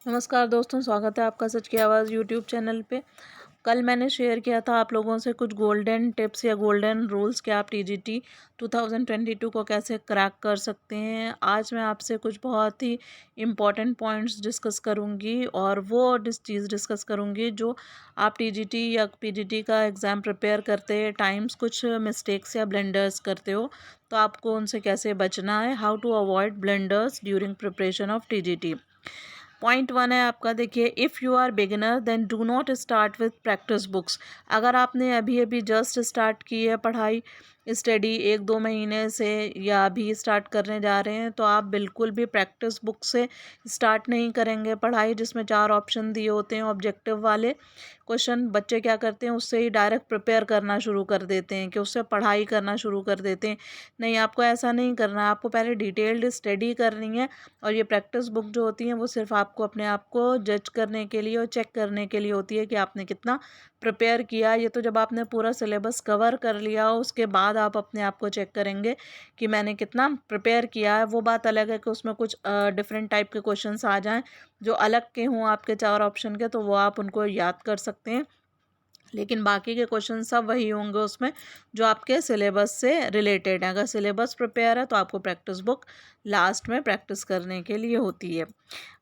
नमस्कार दोस्तों, स्वागत है आपका सच की आवाज़ यूट्यूब चैनल पे। कल मैंने शेयर किया था आप लोगों से कुछ गोल्डन टिप्स या गोल्डन रूल्स कि आप टीजीटी 2022 को कैसे क्रैक कर सकते हैं। आज मैं आपसे कुछ बहुत ही इम्पॉर्टेंट पॉइंट्स डिस्कस करूंगी और वो चीज़ डिस्कस करूंगी जो आप टीजीटी या पीजीटी का एग्ज़ाम प्रिपेयर करते टाइम्स कुछ मिस्टेक्स या ब्लेंडर्स करते हो, तो आपको उनसे कैसे बचना है। How to avoid blunders during preparation of TGT. Point one है आपका, देखिए, if you are beginner then do not start with practice books. अगर आपने अभी अभी जस्ट स्टार्ट की है पढ़ाई स्टडी 1-2 महीने से या अभी स्टार्ट करने जा रहे हैं, तो आप बिल्कुल भी प्रैक्टिस बुक से स्टार्ट नहीं करेंगे पढ़ाई, जिसमें 4 ऑप्शन दिए होते हैं ऑब्जेक्टिव वाले क्वेश्चन। बच्चे क्या करते हैं, उससे ही डायरेक्ट प्रिपेयर करना शुरू कर देते हैं कि उससे पढ़ाई करना शुरू कर देते हैं। नहीं, आपको ऐसा नहीं करना है। आपको पहले डिटेल्ड स्टडी करनी है और ये प्रैक्टिस बुक जो होती हैं वो सिर्फ आपको अपने आप को जज करने के लिए और चेक करने के लिए होती है कि आपने कितना प्रिपेयर किया। ये तो जब आपने पूरा सिलेबस कवर कर लिया हो उसके बाद आप अपने आप को चेक करेंगे कि मैंने कितना प्रिपेयर किया है। वो बात अलग है कि उसमें कुछ डिफरेंट टाइप के क्वेश्चंस आ जाएं जो अलग के हों आपके 4 ऑप्शन के, तो वो आप उनको याद कर सकते हैं। लेकिन बाकी के क्वेश्चन सब वही होंगे उसमें जो आपके सिलेबस से रिलेटेड है। अगर सिलेबस प्रिपेयर है तो आपको प्रैक्टिस बुक लास्ट में प्रैक्टिस करने के लिए होती है।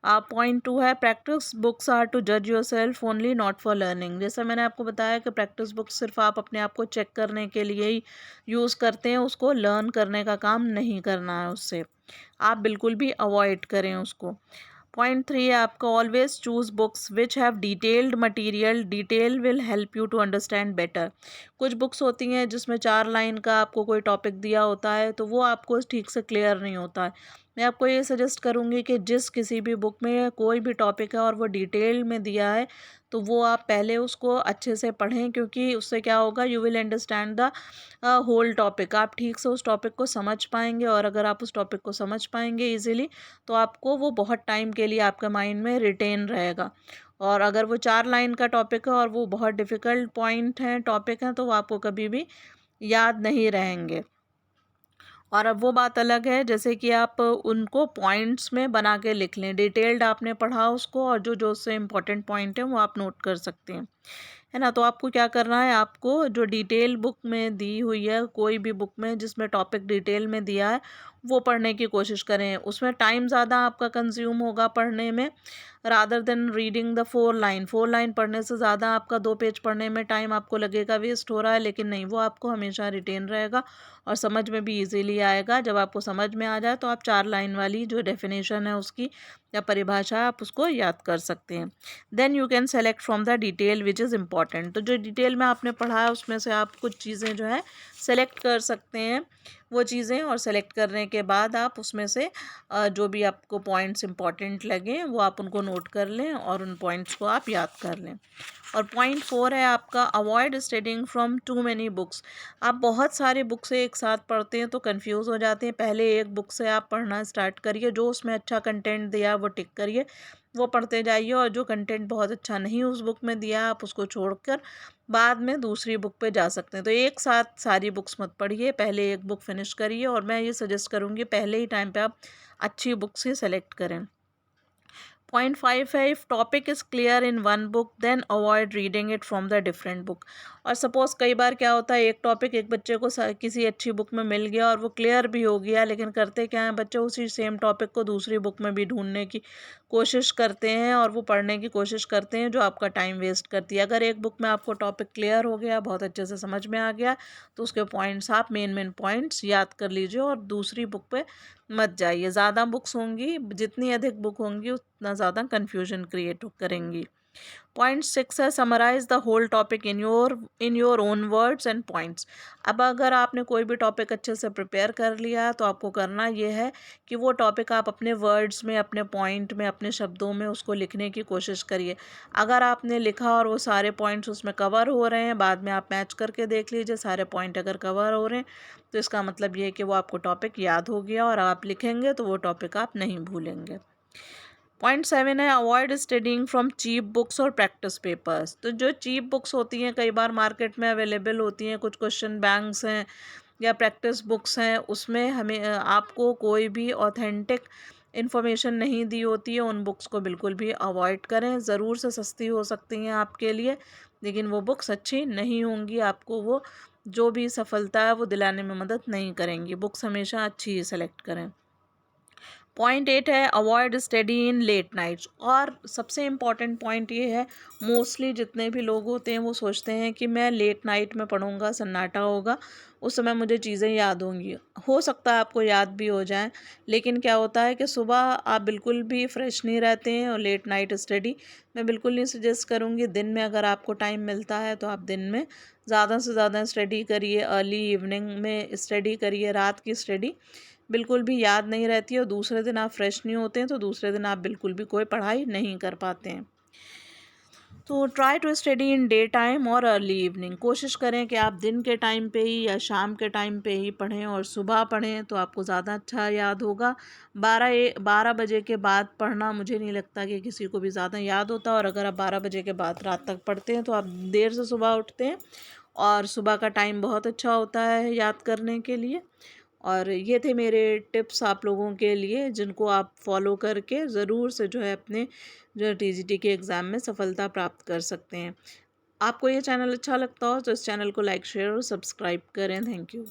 पॉइंट टू है, प्रैक्टिस बुक्स आर टू जज your self only, not for learning. जैसा मैंने आपको बताया कि प्रैक्टिस बुक सिर्फ आप अपने आप को चेक करने के लिए ही यूज़ करते हैं, उसको लर्न करने का काम नहीं करना है। उससे आप बिल्कुल भी अवॉइड करें उसको। पॉइंट थ्री है आपका, always choose books which have detailed material, detail will help you to understand better. कुछ बुक्स होती हैं जिसमें 4 लाइन का आपको कोई टॉपिक दिया होता है तो वो आपको ठीक से क्लियर नहीं होता है। मैं आपको ये सजेस्ट करूँगी कि जिस किसी भी बुक में कोई भी टॉपिक है और वो डिटेल में दिया है तो वो आप पहले उसको अच्छे से पढ़ें, क्योंकि उससे क्या होगा, you will understand the whole topic. आप ठीक से उस टॉपिक को समझ पाएंगे और अगर आप उस टॉपिक को समझ पाएंगे इजीली तो आपको वो बहुत टाइम के लिए आपके माइंड में रिटेन रहेगा। और अगर वो 4 लाइन का टॉपिक है और वो बहुत डिफ़िकल्ट पॉइंट हैं टॉपिक हैं तो वो आपको कभी भी याद नहीं रहेंगे। और अब वो बात अलग है जैसे कि आप उनको पॉइंट्स में बना के लिख लें, डिटेल्ड आपने पढ़ा उसको और जो जो उससे इम्पोर्टेंट पॉइंट है वो आप नोट कर सकते हैं, है ना। तो आपको क्या करना है, आपको जो डिटेल बुक में दी हुई है, कोई भी बुक में जिसमें टॉपिक डिटेल में दिया है वो पढ़ने की कोशिश करें। उसमें टाइम ज़्यादा आपका कंज्यूम होगा पढ़ने में, rather than reading the 4 line. 4 line पढ़ने से ज़्यादा आपका 2 पेज पढ़ने में टाइम आपको लगेगा वेस्ट हो रहा है, लेकिन नहीं, वो आपको हमेशा रिटेन रहेगा और समझ में भी इजीली आएगा। जब आपको समझ में आ जाए तो आप 4 लाइन वाली जो डेफिनेशन है उसकी या परिभाषा आप उसको याद कर सकते हैं। Then you can select from the detail which is important. तो जो डिटेल में आपने पढ़ा है उसमें से आप कुछ चीज़ें जो है सेलेक्ट कर सकते हैं वो चीज़ें, और सेलेक्ट करने के बाद आप उसमें से जो भी आपको पॉइंट्स इंपॉर्टेंट लगें वो आप उनको नोट कर लें और उन पॉइंट्स को आप याद कर लें। और पॉइंट फोर है आपका, avoid studying from too many books. आप बहुत सारी बुक से एक साथ पढ़ते हैं तो कंफ्यूज हो जाते हैं। पहले एक बुक से आप पढ़ना स्टार्ट करिए, जो उसमें अच्छा कंटेंट दिया वो टिक करिए, वो पढ़ते जाइए, और जो कंटेंट बहुत अच्छा नहीं उस बुक में दिया आप उसको छोड़कर बाद में दूसरी बुक पे जा सकते हैं। तो एक साथ सारी बुक्स मत पढ़िए, पहले एक बुक फिनिश करिए, और मैं ये सजेस्ट करूँगी पहले ही टाइम पे आप अच्छी बुक्स ही सेलेक्ट करें। पॉइंट फाइव है, if topic is clear in one book then avoid reading it from the different book. और सपोज़ कई बार क्या होता है, एक टॉपिक एक बच्चे को किसी अच्छी बुक में मिल गया और वो क्लियर भी हो गया, लेकिन करते क्या हैं बच्चे, उसी सेम टॉपिक को दूसरी बुक में भी ढूंढने की कोशिश करते हैं और वो पढ़ने की कोशिश करते हैं, जो आपका टाइम वेस्ट करती है। अगर एक बुक में आपको टॉपिक क्लियर हो गया, बहुत अच्छे से समझ में आ गया, तो उसके पॉइंट्स आप मेन मेन पॉइंट्स याद कर लीजिए और दूसरी बुक पे मत जाइए। ज़्यादा बुक्स होंगी, जितनी अधिक बुक होंगी उतना ज़्यादा कन्फ्यूजन क्रिएट करेंगी। पॉइंट सिक्स है, summarise the whole topic in your own words and points. अब अगर आपने कोई भी टॉपिक अच्छे से प्रिपेयर कर लिया तो आपको करना ये है कि वो टॉपिक आप अपने वर्ड्स में, अपने पॉइंट में, अपने शब्दों में उसको लिखने की कोशिश करिए। अगर आपने लिखा और वो सारे पॉइंट्स उसमें कवर हो रहे हैं, बाद में आप मैच करके देख लीजिए, सारे पॉइंट अगर कवर हो रहे हैं तो इसका मतलब ये है कि वो आपको टॉपिक याद हो गया और आप लिखेंगे तो वो टॉपिक आप नहीं भूलेंगे। पॉइंट सेवन है, avoid studying from cheap books और प्रैक्टिस पेपर्स। तो जो चीप बुक्स होती हैं कई बार मार्केट में अवेलेबल होती हैं, कुछ क्वेश्चन बैंक्स हैं या प्रैक्टिस बुक्स हैं, उसमें हमें आपको कोई भी ऑथेंटिक इन्फॉर्मेशन नहीं दी होती है उन बुक्स को बिल्कुल भी अवॉइड करें। ज़रूर से सस्ती हो सकती हैं आपके लिए, लेकिन वो बुक्स अच्छी नहीं होंगी, आपको वो जो भी सफलता है वो दिलाने में मदद नहीं करेंगी। बुक्स हमेशा अच्छी ही सेलेक्ट करें। पॉइंट 8 है avoid study in late nights. और सबसे इम्पॉर्टेंट पॉइंट ये है, मोस्टली जितने भी लोग होते हैं वो सोचते हैं कि मैं लेट नाइट में पढ़ूंगा, सन्नाटा होगा, उस समय मुझे चीज़ें याद होंगी। हो सकता है आपको याद भी हो जाए, लेकिन क्या होता है कि सुबह आप बिल्कुल भी फ्रेश नहीं रहते हैं। और लेट नाइट स्टडी मैं बिल्कुल नहीं सजेस्ट करूँगी। दिन में अगर आपको टाइम मिलता है तो आप दिन में ज़्यादा से ज़्यादा स्टडी करिए, अर्ली इवनिंग में स्टडी करिए। रात की स्टडी बिल्कुल भी याद नहीं रहती है और दूसरे दिन आप फ्रेश नहीं होते हैं, तो दूसरे दिन आप बिल्कुल भी कोई पढ़ाई नहीं कर पाते हैं। तो try to study in day time और अर्ली इवनिंग। कोशिश करें कि आप दिन के टाइम पे ही या शाम के टाइम पे ही पढ़ें और सुबह पढ़ें, तो आपको ज़्यादा अच्छा याद होगा। 12 बजे के बाद पढ़ना मुझे नहीं लगता कि किसी को भी ज़्यादा याद होता। और अगर आप 12 बजे के बाद रात तक पढ़ते हैं तो आप देर से सुबह उठते हैं, और सुबह का टाइम बहुत अच्छा होता है याद करने के लिए। और ये थे मेरे टिप्स आप लोगों के लिए, जिनको आप फॉलो करके ज़रूर से जो है अपने जो टीजीटी के एग्ज़ाम में सफलता प्राप्त कर सकते हैं। आपको ये चैनल अच्छा लगता हो तो इस चैनल को लाइक, शेयर और सब्सक्राइब करें। Thank you.